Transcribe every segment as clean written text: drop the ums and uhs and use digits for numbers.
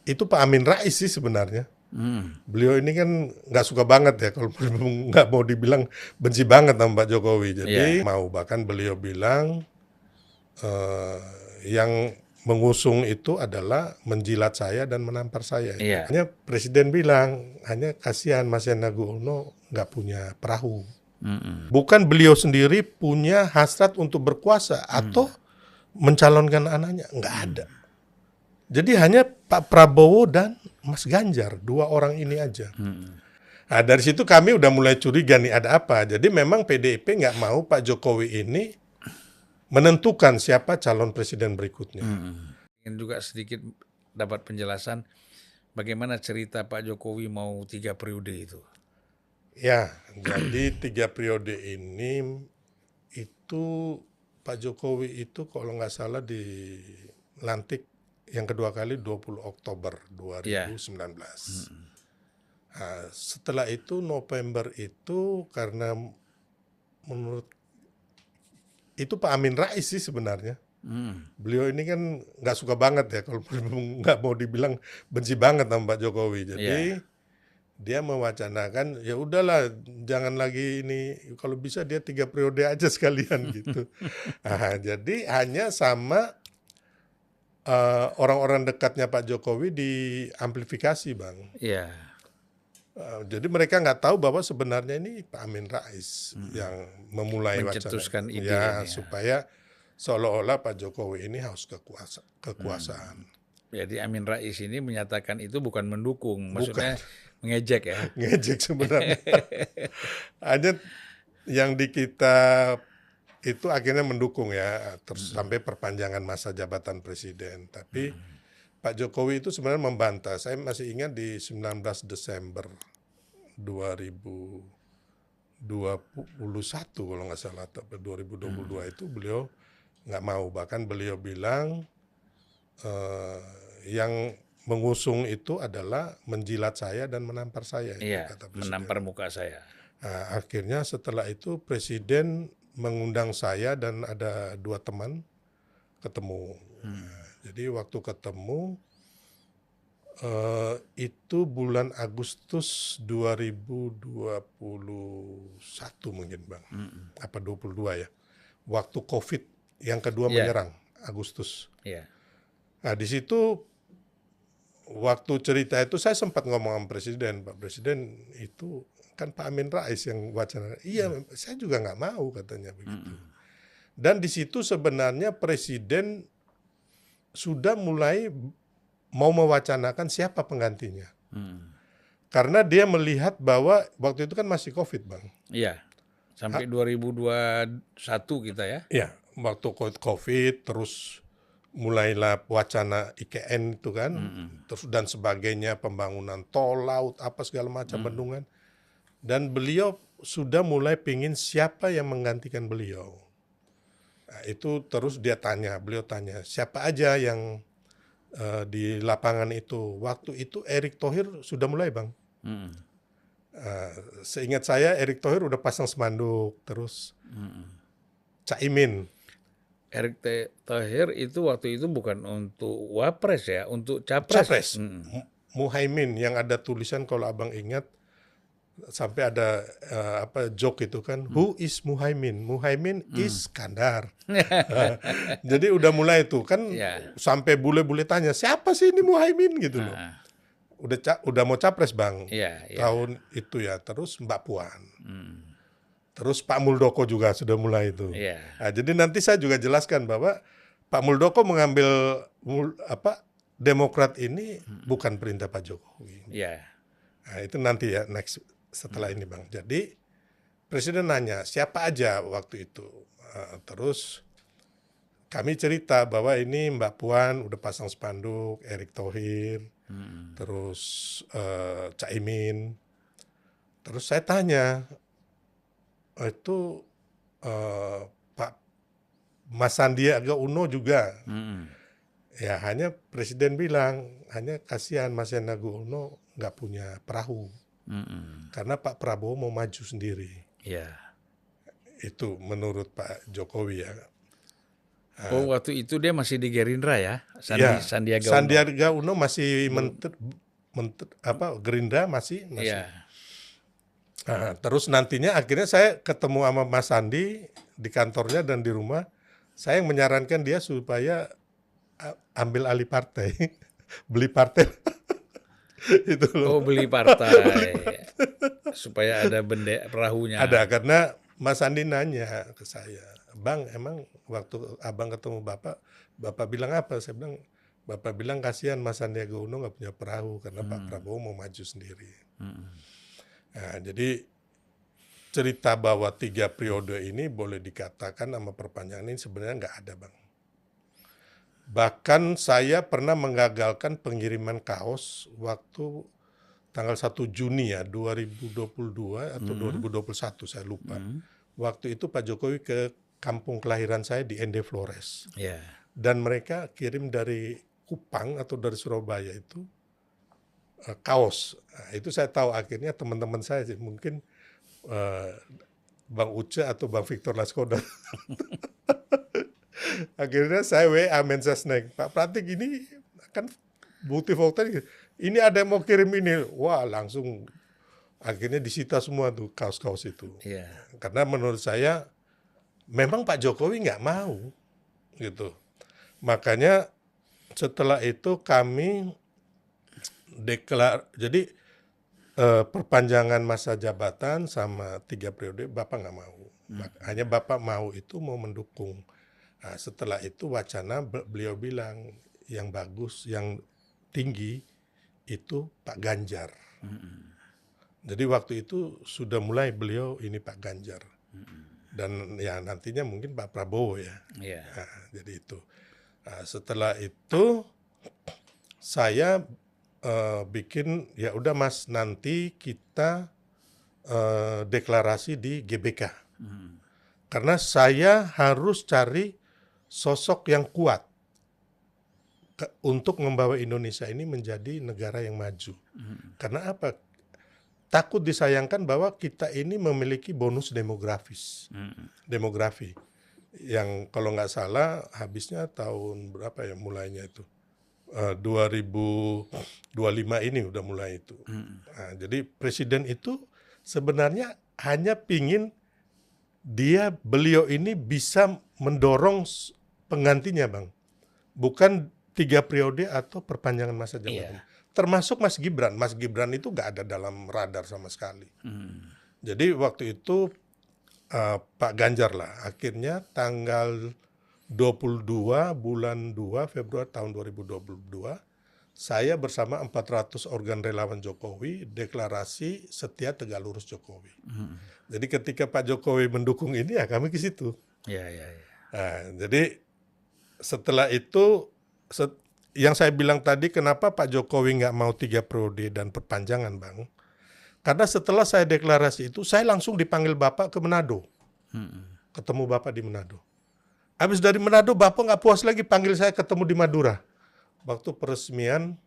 itu Pak Amin Rais sih sebenarnya. Hmm. Beliau ini kan nggak suka banget ya kalau nggak mau dibilang benci banget sama Pak Jokowi. Jadi Iya. mau bahkan beliau bilang eh, yang mengusung itu adalah menjilat saya dan menampar saya. Iya. Hanya Presiden bilang, hanya kasihan Mas Sandiaga Uno nggak punya perahu. Mm-mm. Bukan beliau sendiri punya hasrat untuk berkuasa atau mencalonkan anaknya, nggak ada. Jadi hanya Pak Prabowo dan Mas Ganjar, dua orang ini aja. Nah, dari situ kami udah mulai curiga nih ada apa. Jadi memang PDIP nggak mau Pak Jokowi ini menentukan siapa calon presiden berikutnya. Ingin juga sedikit dapat penjelasan bagaimana cerita Pak Jokowi mau 3 periode itu. Ya, jadi 3 periode ini itu Pak Jokowi itu kalau nggak salah dilantik yang kedua kali 20 Oktober Iya. 2019. Nah, setelah itu November itu karena menurut itu Pak Amin Rais sih sebenarnya. Beliau ini kan nggak suka banget ya kalau nggak mau dibilang benci banget sama Pak Jokowi. Jadi Iya. dia mewacanakan ya udahlah jangan lagi ini kalau bisa dia 3 periode aja sekalian gitu. Nah, jadi hanya sama orang-orang dekatnya Pak Jokowi diamplifikasi Bang. Iya. Jadi mereka nggak tahu bahwa sebenarnya ini Pak Amin Rais yang memulai wacana Mencetuskan itu. ide Ya, ini ya. supaya seolah-olah Pak Jokowi ini haus kekuasaan. Jadi Amin Rais ini menyatakan itu bukan mendukung, Bukan maksudnya mengejek ya. ngejek sebenarnya. Hanya yang di kita itu akhirnya mendukung ya, terus sampai perpanjangan masa jabatan presiden. Tapi Pak Jokowi itu sebenarnya membantah. Saya masih ingat di 19 Desember 2021 kalau nggak salah, atau 2022 itu beliau nggak mau. Bahkan beliau bilang yang mengusung itu adalah menjilat saya dan menampar saya, itu Iya, kata presiden. menampar muka saya. Nah, akhirnya setelah itu presiden mengundang saya dan ada 2 teman ketemu. Nah, jadi waktu ketemu itu bulan Agustus 2021 mungkin Bang. Apa 22 ya. Waktu COVID yang kedua Iya. menyerang Agustus. Iya. Nah, di situ waktu cerita itu saya sempat ngomong sama presiden, Pak Presiden itu kan Pak Amin Rais yang wacana. Iya, saya juga nggak mau katanya begitu. Dan di situ sebenarnya presiden sudah mulai mau mewacanakan siapa penggantinya. Karena dia melihat bahwa waktu itu kan masih COVID, Bang. Iya. Sampai 2021 kita ya. Iya, waktu COVID terus mulailah wacana IKN itu kan, terus dan sebagainya, pembangunan tol, laut, apa segala macam bendungan. Dan beliau sudah mulai pingin siapa yang menggantikan beliau. Nah, itu terus beliau tanya, siapa aja yang di lapangan itu. Waktu itu Erick Thohir sudah mulai Bang. Seingat saya Erick Thohir udah pasang spanduk, terus Caimin. Erick Thohir itu waktu itu bukan untuk wapres ya, untuk capres. Capres. Muhaimin yang ada tulisan kalau abang ingat sampai ada joke itu kan, who is Muhaimin? Muhaimin is Kandar. Jadi udah mulai tuh kan Ya. sampai bule-bule tanya siapa sih ini Muhaimin gitu loh. Udah mau capres Bang. Iya, iya. Tahun itu ya, terus Mbak Puan. Terus Pak Muldoko juga sudah mulai itu. Iya. Nah, jadi nanti saya juga jelaskan bahwa Pak Muldoko mengambil Demokrat ini bukan perintah Pak Jokowi. Iya. Nah, itu nanti ya next setelah ini Bang. Jadi presiden nanya siapa aja waktu itu. Terus kami cerita bahwa ini Mbak Puan udah pasang spanduk, Erick Thohir, terus Caimin. Terus saya tanya, itu Pak Mas Sandiaga Uno juga. Ya hanya presiden bilang, hanya kasihan Mas Sandiaga Uno nggak punya perahu. Karena Pak Prabowo mau maju sendiri. Iya. Itu menurut Pak Jokowi ya. Oh, waktu itu dia masih di Gerindra ya, Ya, Sandiaga Uno. Sandiaga Uno masih Gerindra masih. Iya, Nah, terus nantinya akhirnya saya ketemu sama Mas Sandi di kantornya dan di rumah. Saya yang menyarankan dia supaya ambil alih partai, beli partai itu loh. oh beli partai supaya ada perahunya. Ada karena Mas Sandi nanya ke saya, Bang, emang waktu abang ketemu Bapak bilang apa? Saya bilang, Bapak bilang kasihan Mas Sandiaga Uno nggak punya perahu karena Pak Prabowo mau maju sendiri. Nah, jadi cerita bahwa 3 periode ini boleh dikatakan sama perpanjangan ini sebenarnya nggak ada, Bang. Bahkan saya pernah menggagalkan pengiriman kaos waktu tanggal 1 Juni ya 2022 atau 2021 saya lupa. Waktu itu Pak Jokowi ke kampung kelahiran saya di Ende Flores. Iya. Dan mereka kirim dari Kupang atau dari Surabaya itu kaos. Nah, itu saya tahu akhirnya teman-teman saya sih mungkin Bang Uce atau Bang Victor Laskoda. Akhirnya saya WA Mensesnek, Pak Pratik ini kan bukti fakta ini ada yang mau kirim ini. Wah, langsung akhirnya disita semua tuh kaos-kaos itu. Iya. Karena menurut saya memang Pak Jokowi nggak mau gitu. Makanya setelah itu kami jadi perpanjangan masa jabatan sama 3 periode Bapak nggak mau. Hanya Bapak mau itu mau mendukung. Nah, setelah itu wacana beliau bilang yang bagus, yang tinggi itu Pak Ganjar. Jadi waktu itu sudah mulai beliau ini Pak Ganjar. Dan ya nantinya mungkin Pak Prabowo ya. Iya. Nah, jadi itu. Nah, setelah itu saya bikin ya udah Mas nanti kita deklarasi di GBK. Karena saya harus cari sosok yang kuat untuk membawa Indonesia ini menjadi negara yang maju. Karena apa? Takut disayangkan bahwa kita ini memiliki bonus demografi yang kalau nggak salah habisnya tahun berapa ya mulainya itu 2025 ini udah mulai itu. Nah, jadi presiden itu sebenarnya hanya pingin beliau ini bisa mendorong penggantinya, Bang. Bukan 3 periode atau perpanjangan masa jabatan. Termasuk Mas Gibran. Mas Gibran itu nggak ada dalam radar sama sekali. Jadi waktu itu Pak Ganjar lah. Akhirnya tanggal 22 bulan 2 Februari tahun 2022, saya bersama 400 organ relawan Jokowi deklarasi setia tegak lurus Jokowi. Jadi ketika Pak Jokowi mendukung ini ya kami ke situ. Nah, jadi setelah itu yang saya bilang tadi kenapa Pak Jokowi nggak mau 3 periode dan perpanjangan, Bang? Karena setelah saya deklarasi itu saya langsung dipanggil Bapak ke Manado. Ketemu Bapak di Manado. Habis dari Manado Bapak nggak puas lagi panggil saya ketemu di Madura. Waktu peresmian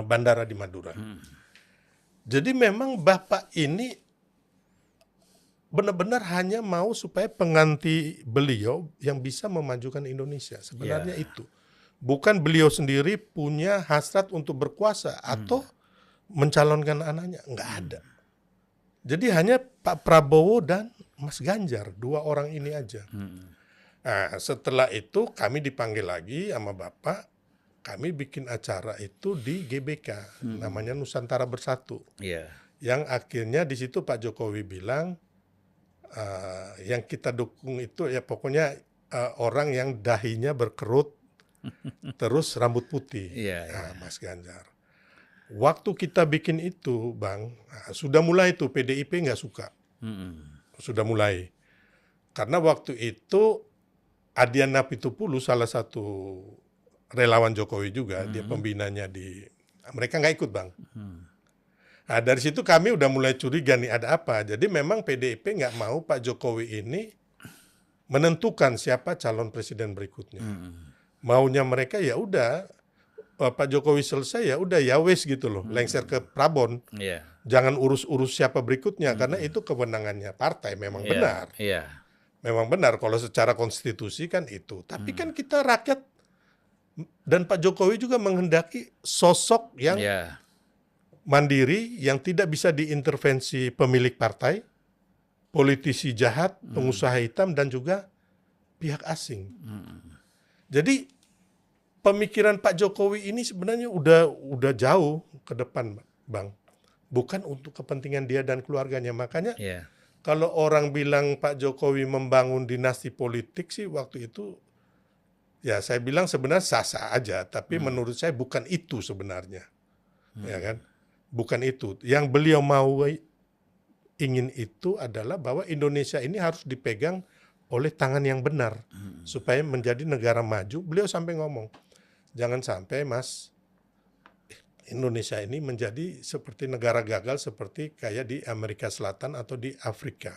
bandara di Madura. Jadi memang Bapak ini benar-benar hanya mau supaya pengganti beliau yang bisa memajukan Indonesia. Sebenarnya itu. Bukan beliau sendiri punya hasrat untuk berkuasa atau mencalonkan anaknya. Nggak ada. Jadi hanya Pak Prabowo dan Mas Ganjar. 2 orang ini aja. Nah, setelah itu kami dipanggil lagi sama Bapak. Kami bikin acara itu di GBK. Namanya Nusantara Bersatu. Yang akhirnya di situ Pak Jokowi bilang, yang kita dukung itu ya pokoknya orang yang dahinya berkerut terus rambut putih. Mas Ganjar. Waktu kita bikin itu, Bang, sudah mulai tuh PDIP nggak suka. Sudah mulai. Karena waktu itu Adian Apitupulu salah satu relawan Jokowi juga, dia pembinanya mereka nggak ikut, Bang. Nah, dari situ kami udah mulai curiga nih ada apa. Jadi memang PDIP nggak mau Pak Jokowi ini menentukan siapa calon presiden berikutnya. Maunya mereka ya udah Pak Jokowi selesai ya udah ya wes gitu loh, lengser ke Prabon. Jangan urus-urus siapa berikutnya karena itu kewenangannya partai memang benar. Memang benar kalau secara konstitusi kan itu. Tapi kan kita rakyat dan Pak Jokowi juga menghendaki sosok yang Ya, mandiri, yang tidak bisa diintervensi pemilik partai, politisi jahat, pengusaha hitam, dan juga pihak asing. Jadi pemikiran Pak Jokowi ini sebenarnya udah jauh ke depan, Bang. Bukan untuk kepentingan dia dan keluarganya. Makanya ya, kalau orang bilang Pak Jokowi membangun dinasti politik sih waktu itu, ya saya bilang sebenarnya sah-sah aja. Tapi menurut saya bukan itu sebenarnya. Ya kan? Bukan itu. Yang beliau mau ingin itu adalah bahwa Indonesia ini harus dipegang oleh tangan yang benar supaya menjadi negara maju. Beliau sampai ngomong, jangan sampai Mas, Indonesia ini menjadi seperti negara gagal seperti kayak di Amerika Selatan atau di Afrika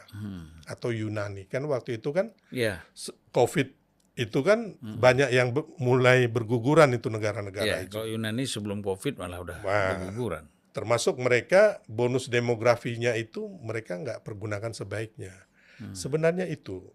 atau Yunani. Kan waktu itu kan ya, COVID itu kan banyak yang mulai berguguran itu ya. negara-negara itu. Kalau Yunani sebelum COVID malah udah Wah. berguguran. Termasuk mereka bonus demografinya itu mereka nggak pergunakan sebaiknya. Sebenarnya itu